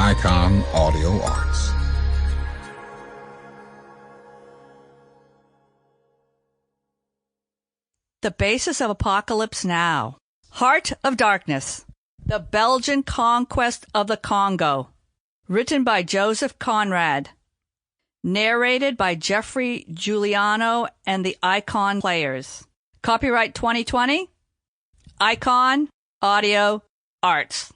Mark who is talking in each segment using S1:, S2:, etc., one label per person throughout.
S1: Icon Audio Arts.
S2: The Basis of Apocalypse Now. Heart of Darkness. The Belgian Conquest of the Congo. Written by Joseph Conrad. Narrated by Geoffrey Giuliano and the Icon Players. Copyright 2020. Icon Audio Arts.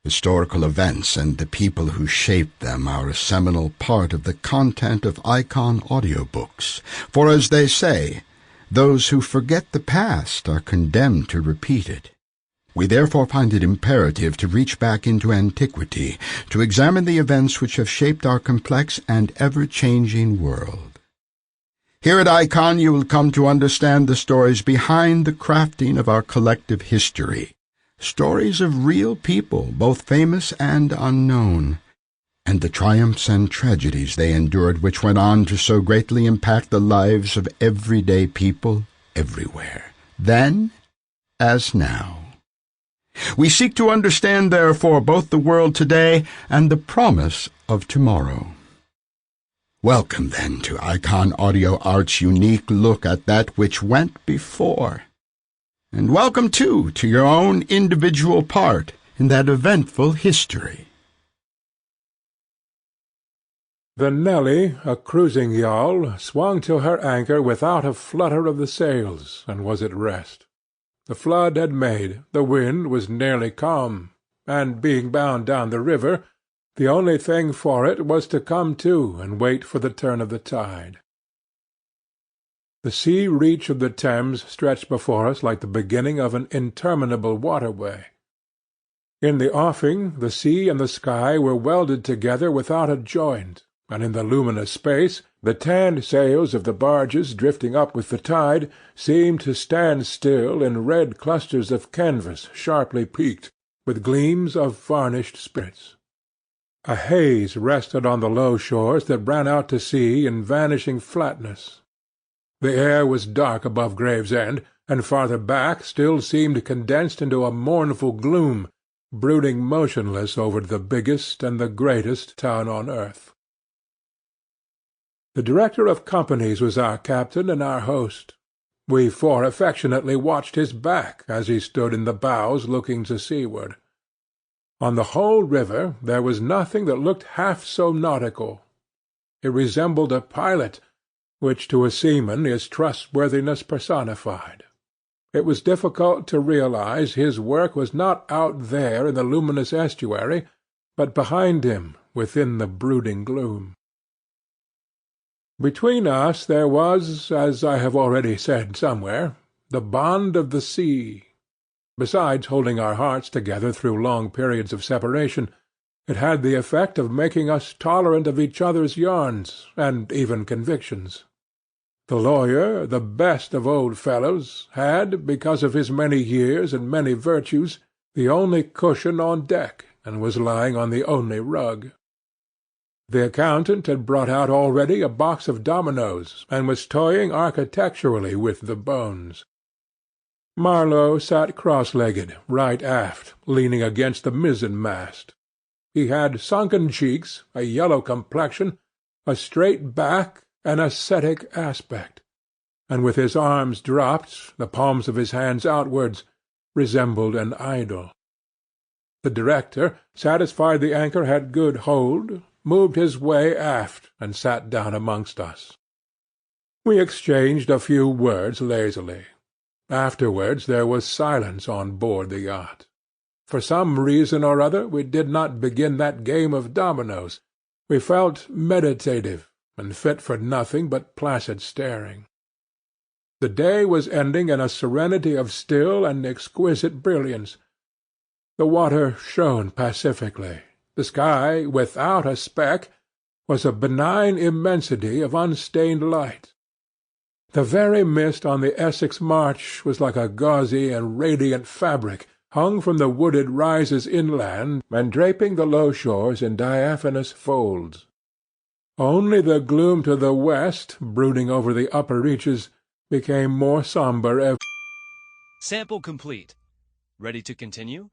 S3: Historical events and the people who shaped them are a seminal part of the content of Icon audiobooks. For as they say, those who forget the past are condemned to repeat it. We therefore find it imperative to reach back into antiquity, to examine the events which have shaped our complex and ever-changing world. Here at Icon you will come to understand the stories behind the crafting of our collective history. Stories of real people, both famous and unknown, and the triumphs and tragedies they endured which went on to so greatly impact the lives of everyday people everywhere, then as now. We seek to understand, therefore, both the world today and the promise of tomorrow. Welcome, then, to Icon Audio Art's unique look at that which went before. And welcome, too, to your own individual part in that eventful history.
S4: The Nelly, a cruising yawl, swung to her anchor without a flutter of the sails, and was at rest. The flood had made, the wind was nearly calm, and, being bound down the river, the only thing for it was to come to and wait for the turn of the tide. The sea reach of the Thames stretched before us like the beginning of an interminable waterway. In the offing the sea and the sky were welded together without a joint, and in the luminous space the tanned sails of the barges drifting up with the tide seemed to stand still in red clusters of canvas sharply peaked, with gleams of varnished spirits. A haze rested on the low shores that ran out to sea in vanishing flatness. The air was dark above Gravesend, and farther back still seemed condensed into a mournful gloom, brooding motionless over the biggest and the greatest town on earth. The director of companies was our captain and our host. We four affectionately watched his back as he stood in the bows looking to seaward. On the whole river there was nothing that looked half so nautical. It resembled a pilot, which to a seaman is trustworthiness personified. It was difficult to realize his work was not out there in the luminous estuary, but behind him within the brooding gloom. Between us there was, as I have already said somewhere, the bond of the sea. Besides holding our hearts together through long periods of separation, it had the effect of making us tolerant of each other's yarns, and even convictions. The lawyer, the best of old fellows, had, because of his many years and many virtues, the only cushion on deck, and was lying on the only rug. The accountant had brought out already a box of dominoes, and was toying architecturally with the bones. Marlowe sat cross-legged, right aft, leaning against the mizzen-mast. He had sunken cheeks, a yellow complexion, a straight back, an ascetic aspect, and with his arms dropped, the palms of his hands outwards, resembled an idol. The director, satisfied the anchor had good hold, moved his way aft, and sat down amongst us. We exchanged a few words lazily. Afterwards there was silence on board the yacht. For some reason or other we did not begin that game of dominoes. We felt meditative, and fit for nothing but placid staring. The day was ending in a serenity of still and exquisite brilliance. The water shone pacifically. The sky, without a speck, was a benign immensity of unstained light. The very mist on the Essex marsh was like a gauzy and radiant fabric, hung from the wooded rises inland, and draping the low shores in diaphanous folds. Only the gloom to the west, brooding over the upper reaches, became more sombre every.
S5: Sample complete. Ready to continue?